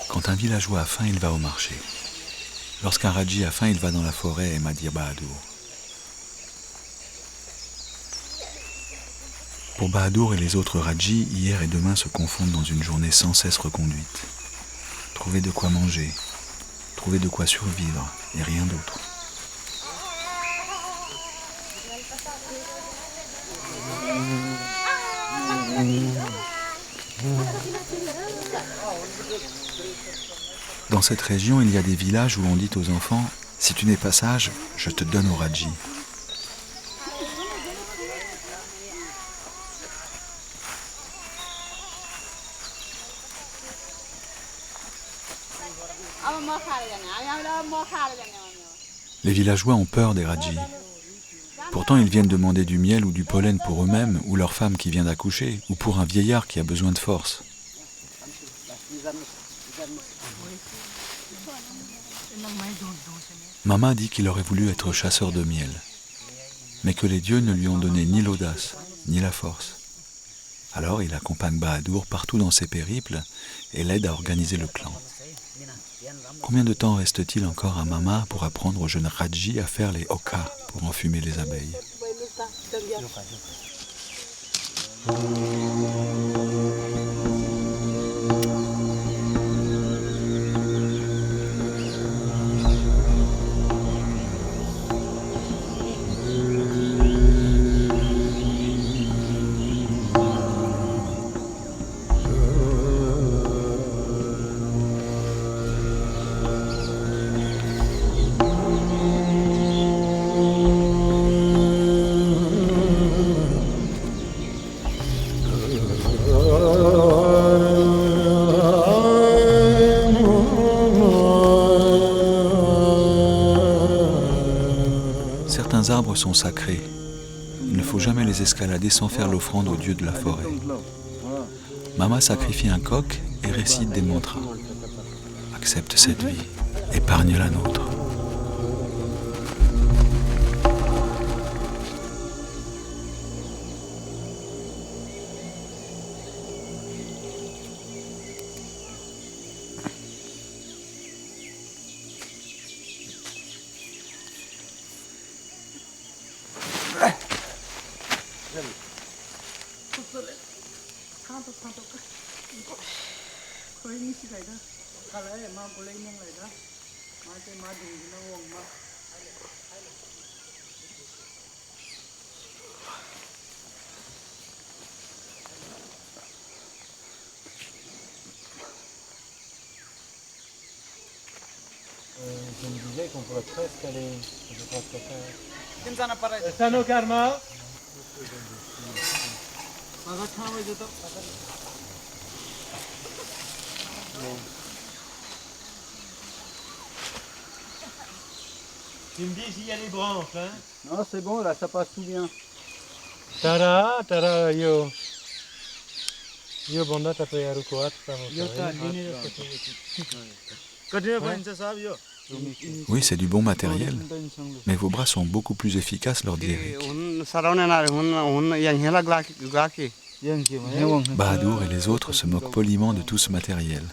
Quand un villageois a faim, il va au marché. Lorsqu'un Raji a faim, il va dans la forêt et Madir Bahadur. Pour Bahadur et les autres Rajis, hier et demain se confondent dans une journée sans cesse reconduite. Trouver de quoi manger, trouver de quoi survivre et rien d'autre. Dans cette région, il y a des villages où on dit aux enfants « Si tu n'es pas sage, je te donne au Raji ». Les villageois ont peur des Rajis. Pourtant, ils viennent demander du miel ou du pollen pour eux-mêmes, ou leur femme qui vient d'accoucher, ou pour un vieillard qui a besoin de force. Mama dit qu'il aurait voulu être chasseur de miel, mais que les dieux ne lui ont donné ni l'audace, ni la force. Alors il accompagne Bahadur partout dans ses périples et l'aide à organiser le clan. Combien de temps reste-t-il encore à Mama pour apprendre aux jeunes Raji à faire les oka pour enfumer les abeilles? Certains arbres sont sacrés. Il ne faut jamais les escalader sans faire l'offrande au dieu de la forêt. Mama sacrifie un coq et récite des mantras. Accepte cette vie, épargne la nôtre. Je me disais qu'on pourrait presque aller. Sano Karma. Tu me dis s'il y a des branches, hein? Non, c'est bon, là, ça passe tout bien. Tara, yo. Yo, banda tapi aru kuat. Yo, Oui, c'est du bon matériel, mais vos bras sont beaucoup plus efficaces, leur dit Eric. Bahadur et les autres se moquent poliment de tout ce matériel.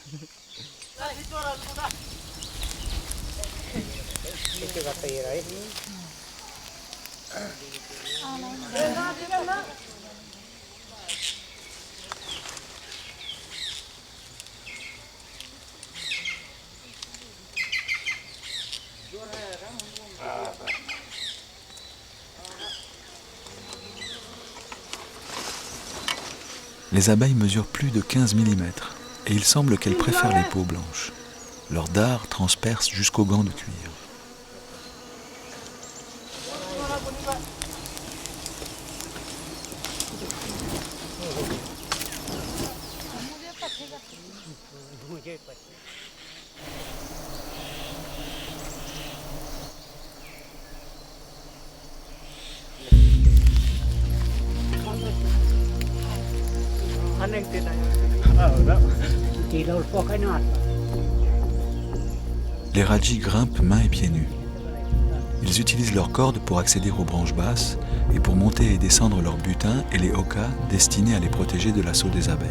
Les abeilles mesurent plus de 15 mm et il semble qu'elles préfèrent les peaux blanches. Leur dard transperce jusqu'aux gants de cuir. Les Rajis grimpent mains et pieds nus. Ils utilisent leurs cordes pour accéder aux branches basses et pour monter et descendre leurs butins et les okas destinés à les protéger de l'assaut des abeilles.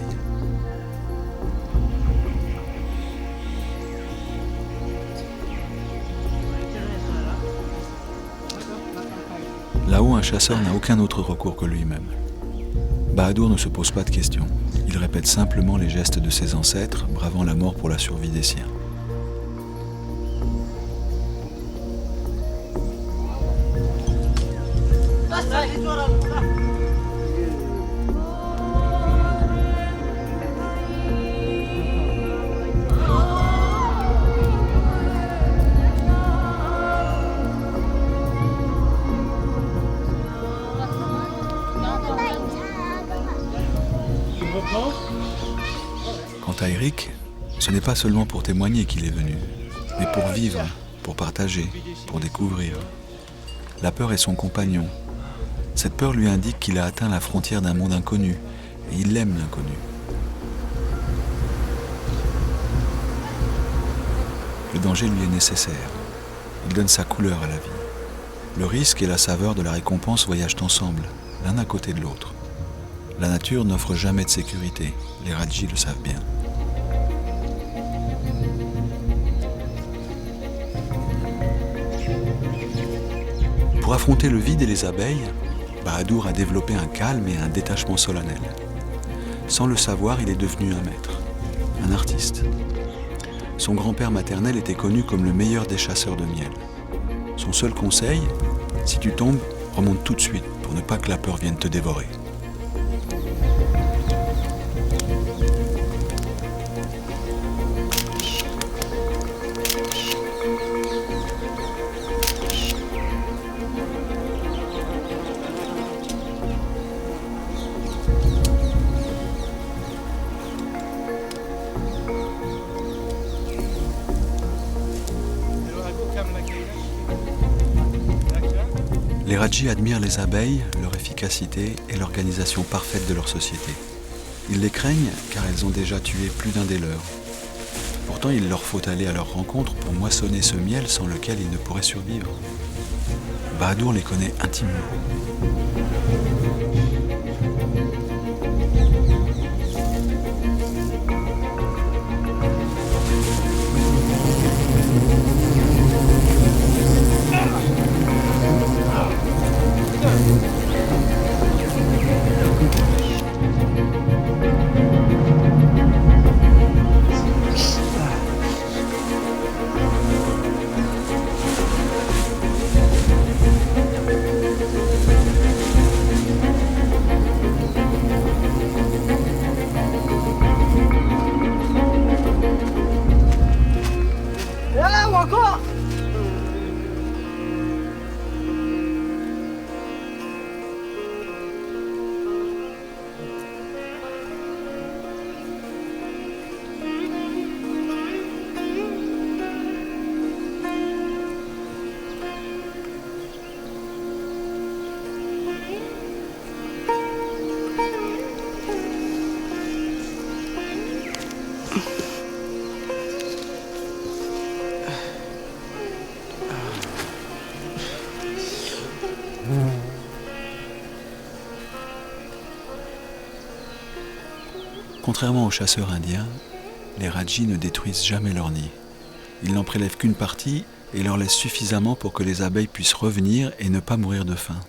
un chasseur n'a aucun autre recours que lui-même. Bahadur ne se pose pas de questions. Il répète simplement les gestes de ses ancêtres, bravant la mort pour la survie des siens. Quant à Eric, ce n'est pas seulement pour témoigner qu'il est venu, mais pour vivre, pour partager, pour découvrir. La peur est son compagnon. Cette peur lui indique qu'il a atteint la frontière d'un monde inconnu, et il aime l'inconnu. Le danger lui est nécessaire. Il donne sa couleur à la vie. Le risque et la saveur de la récompense voyagent ensemble, l'un à côté de l'autre. La nature n'offre jamais de sécurité, les Rajis le savent bien. Pour affronter le vide et les abeilles, Bahadur a développé un calme et un détachement solennel. Sans le savoir, il est devenu un maître, un artiste. Son grand-père maternel était connu comme le meilleur des chasseurs de miel. Son seul conseil, si tu tombes, remonte tout de suite pour ne pas que la peur vienne te dévorer. Les Rajis admirent les abeilles, leur efficacité et l'organisation parfaite de leur société. Ils les craignent car elles ont déjà tué plus d'un des leurs. Pourtant, il leur faut aller à leur rencontre pour moissonner ce miel sans lequel ils ne pourraient survivre. Bahadur les connaît intimement. Contrairement aux chasseurs indiens, les Rajis ne détruisent jamais leur nid. Ils n'en prélèvent qu'une partie et leur laissent suffisamment pour que les abeilles puissent revenir et ne pas mourir de faim.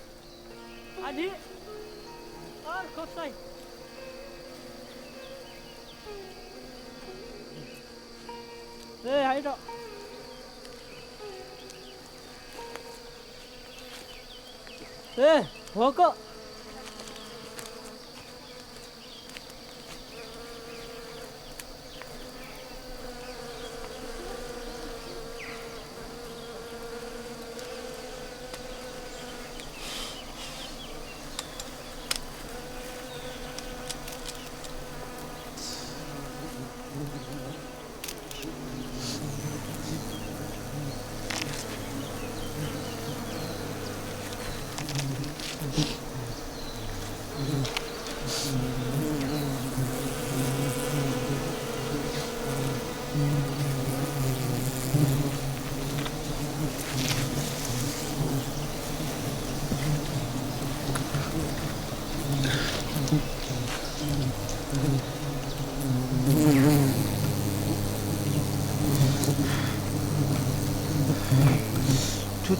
Tout.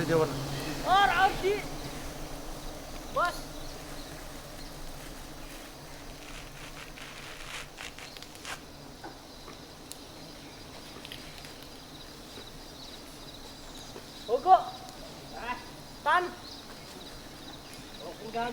jawab. और जी बस Hugo tan. Oh, udah